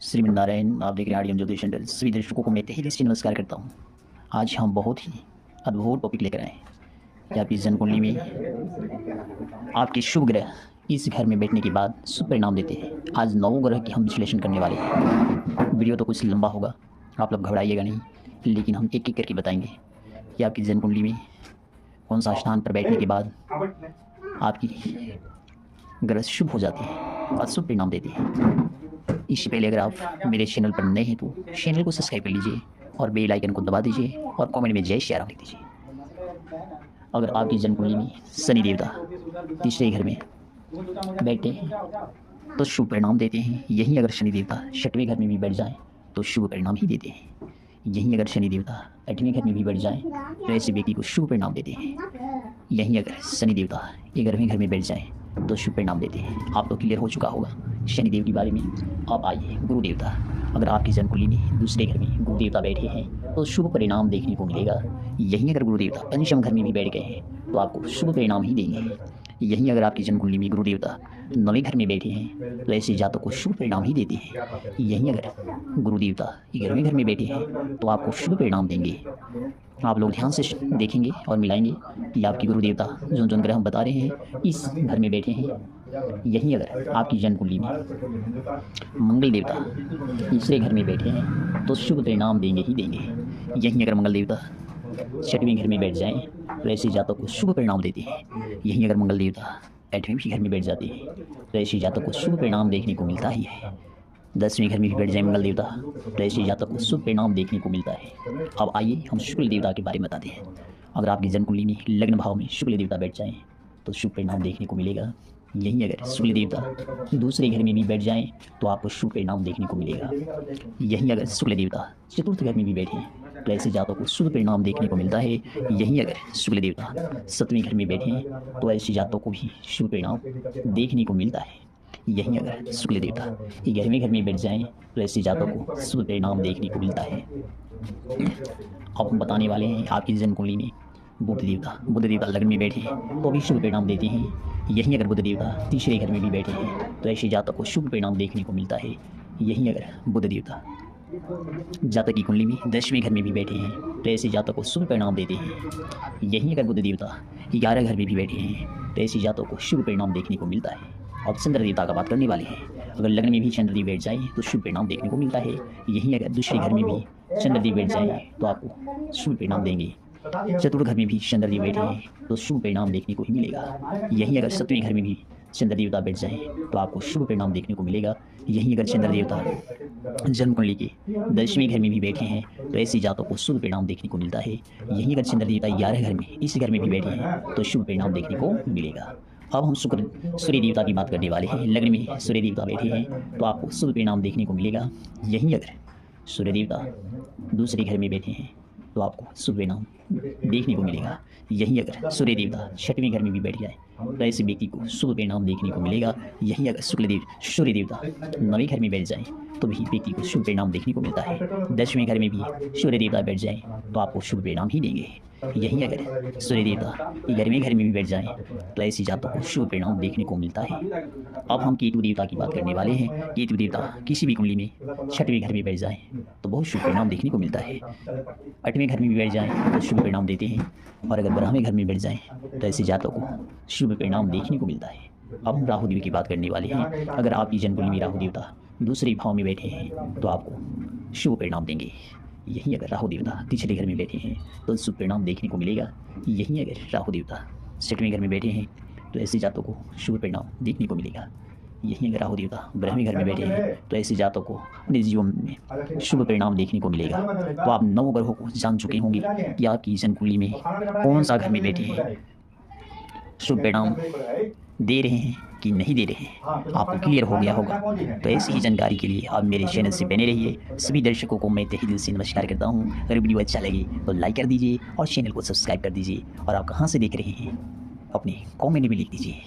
श्रीमन्नारायण, आप देख रहे हैं आरडीएम ज्योतिष सेंटर। सभी दर्शकों को मैं तहे दिल से नमस्कार करता हूँ। आज हम बहुत ही अद्भुत टॉपिक लेकर आए हैं कि आपकी जन्म कुंडली में आपके शुभ ग्रह इस घर में बैठने के बाद शुभ परिणाम देते हैं। आज 9 ग्रह की हम विश्लेषण करने वाले हैं। वीडियो तो कुछ लंबा होगा, आप लोग घबराइएगा नहीं, लेकिन हम एक एक करके बताएंगे कि आपकी जन्म कुंडली में कौन सा स्थान पर बैठने के बाद आपकी ग्रह शुभ हो जाते हैं और शुभ परिणाम देते हैं। इससे पहले अगर आप मेरे चैनल पर नए हैं तो चैनल को सब्सक्राइब कर लीजिए और बेल आइकन को दबा दीजिए और कमेंट में जय श्री राम लिख दीजिए। अगर आपकी जन्म कुंडली में शनि देवता तीसरे घर में बैठते हैं तो शुभ परिणाम देते हैं। यहीं अगर शनि देवता 6वें घर में भी बैठ जाएं तो शुभ परिणाम ही देते हैं। यहीं अगर शनि देवता 8वें घर में भी बैठ जाएं तो ऐसे व्यक्ति को शुभ परिणाम देते हैं। यहीं अगर शनि देवता 11वें घर में बैठ जाएं तो शुभ परिणाम देते हैं। आप तो क्लियर हो चुका होगा शनिदेव के बारे में। अब आइए गुरु देवता। अगर आपकी जन्म कुंडली में दूसरे घर में गुरु देवता बैठे हैं तो शुभ परिणाम देखने को मिलेगा। यहीं अगर गुरु देवता 5वें घर में भी बैठ गए हैं तो आपको शुभ परिणाम ही देंगे। यहीं अगर आपकी जन्म कुंडली में गुरु देवता 9वें घर में बैठे हैं तो ऐसे जातकों को शुभ परिणाम ही देते हैं। यहीं अगर गुरु देवता 11वें घर में बैठे हैं तो आपको शुभ परिणाम देंगे। आप लोग ध्यान से देखेंगे और मिलाएंगे कि आपके गुरु देवता जो ग्रह हम बता रहे हैं इस घर में बैठे हैं। यहीं अगर आपकी जन्म कुंडली में मंगल देवता तीसरे घर में बैठे हैं तो शुभ परिणाम देंगे ही देंगे। यहीं अगर मंगल देवता 6वें घर में बैठ जाएं तो ऐसे जातकों को शुभ परिणाम देते हैं। यहीं अगर मंगल देवता 8वें भी घर में बैठ जाते हैं तो ऐसे जातकों को शुभ परिणाम देखने को मिलता ही है। 10वें घर में भी बैठ जाए मंगल देवता तो ऐसे जातक को शुभ परिणाम देखने को मिलता है। अब आइए हम शुक्ल देवता के बारे में बताते हैं। अगर आपकी जन्म कुंडली में लग्न भाव में शुक्ल देवता बैठ जाएं तो शुभ परिणाम देखने को मिलेगा। यहीं अगर शुक्ल देवता दूसरे घर में भी बैठ जाएं तो आपको शुभ परिणाम देखने को मिलेगा। यहीं अगर शुक्ल देवता चतुर्थ घर में भी बैठे तो ऐसे जातकों को शुभ परिणाम देखने को मिलता है। यहीं अगर शुक्ल देवता 7वें घर में बैठे हैं तो ऐसे जातकों को भी शुभ परिणाम देखने को मिलता है। यहीं अगर शुक्ल देवता 11वें घर में बैठ जाएं तो ऐसे जातकों को शुभ परिणाम देखने को मिलता है। अब हम बताने वाले हैं आपकी जन्म कुंडली में बुध देवता लग्न में बैठे हैं तो भी शुभ परिणाम देते हैं। यहीं अगर बुध देवता तीसरे घर में भी बैठे हैं तो ऐसे जातक को शुभ परिणाम देखने को मिलता है। यहीं अगर बुध देवता जातक की कुंडली में 10वें घर में भी बैठे हैं तो ऐसे जातक को शुभ परिणाम देते हैं। यहीं अगर बुध देवता 11 घर में भी बैठे हैं तो ऐसे जातक को शुभ परिणाम देखने को मिलता है। अब चंद्र देवता का बात करने वाले हैं। अगर लग्न में भी चंद्रदेव बैठ जाए तो शुभ परिणाम देखने को मिलता है। यहीं अगर दूसरे घर में भी चंद्रदेव बैठ जाए तो आपको शुभ परिणाम देंगे। चतुर्थ घर में भी चंद्रदेव बैठे हैं तो शुभ परिणाम देखने को ही मिलेगा। यहीं अगर 7वें घर में भी चंद्र देवता बैठ जाए तो आपको शुभ परिणाम देखने को मिलेगा। यहीं अगर चंद्र देवता जन्म कुंडली के 10वें घर में भी बैठे हैं तो ऐसी जातों को शुभ परिणाम देखने को मिलता है। यहीं अगर चंद्र देवता 11 घर में इस घर में भी बैठे हैं तो शुभ परिणाम देखने को मिलेगा। अब हम सूर्य देवता की बात करने वाले हैं। लग्न में सूर्य देवता बैठे हैं तो आपको शुभ परिणाम देखने को मिलेगा। यहीं अगर सूर्य देवता दूसरे घर में बैठे हैं तो आपको शुभ परिणाम देखने को मिलेगा। यहीं अगर सूर्य देवता 6वें घर में भी बैठ जाए तो ऐसे व्यक्ति को शुभ परिणाम देखने को मिलेगा। यहीं अगर सूर्य देवता 9वें घर में बैठ जाए तो भी व्यक्ति को शुभ परिणाम देखने को मिलता है। 10वें घर में भी सूर्य देवता बैठ जाए तो आपको शुभ परिणाम ही देंगे। यहीं अगर सूर्य देवता 11वें घर में भी बैठ जाए तो ऐसी जातकों को शुभ परिणाम देखने को मिलता है। अब हम केतु देवता की बात करने वाले हैं। केतु देवता किसी भी कुंडली में 6वें घर में बैठ जाए तो बहुत शुभ परिणाम देखने को मिलता है। 8वें घर में भी बैठ जाए तो शुभ परिणाम देते हैं और अगर 12वें घर में बैठ जाए तो ऐसे जातकों को शुभ परिणाम देखने को मिलता है। अब हम राहु देव की बात करने वाले हैं। अगर आपकी जन्म कुंडली में राहु देवता दूसरे भाव में बैठे हैं तो आपको शुभ परिणाम देंगे। यहीं अगर राहु देवता तीसरे घर में बैठे हैं तो शुभ परिणाम देखने को मिलेगा। यहीं अगर राहु देवता 6वें घर में बैठे हैं तो ऐसे जातकों को शुभ परिणाम देखने को मिलेगा। यहीं अगर राहु देवता 12वें घर में बैठे हैं तो ऐसे जातकों को अपने जीवन में शुभ परिणाम देखने को मिलेगा। तो आप 9 ग्रहों को जान चुके होंगे कि आपकी जन्म कुंडली में कौन सा घर में बैठे हैं, शुभ परिणाम दे रहे हैं कि नहीं दे रहे हैं। आपको क्लियर हो गया होगा। तो ऐसी ही जानकारी के लिए आप मेरे चैनल से बने रहिए। सभी दर्शकों को मैं तहे दिल से नमस्कार करता हूँ। अगर वीडियो अच्छा लगे तो लाइक कर दीजिए और चैनल को सब्सक्राइब कर दीजिए और आप कहाँ से देख रहे हैं अपने कमेंट में लिख दीजिए।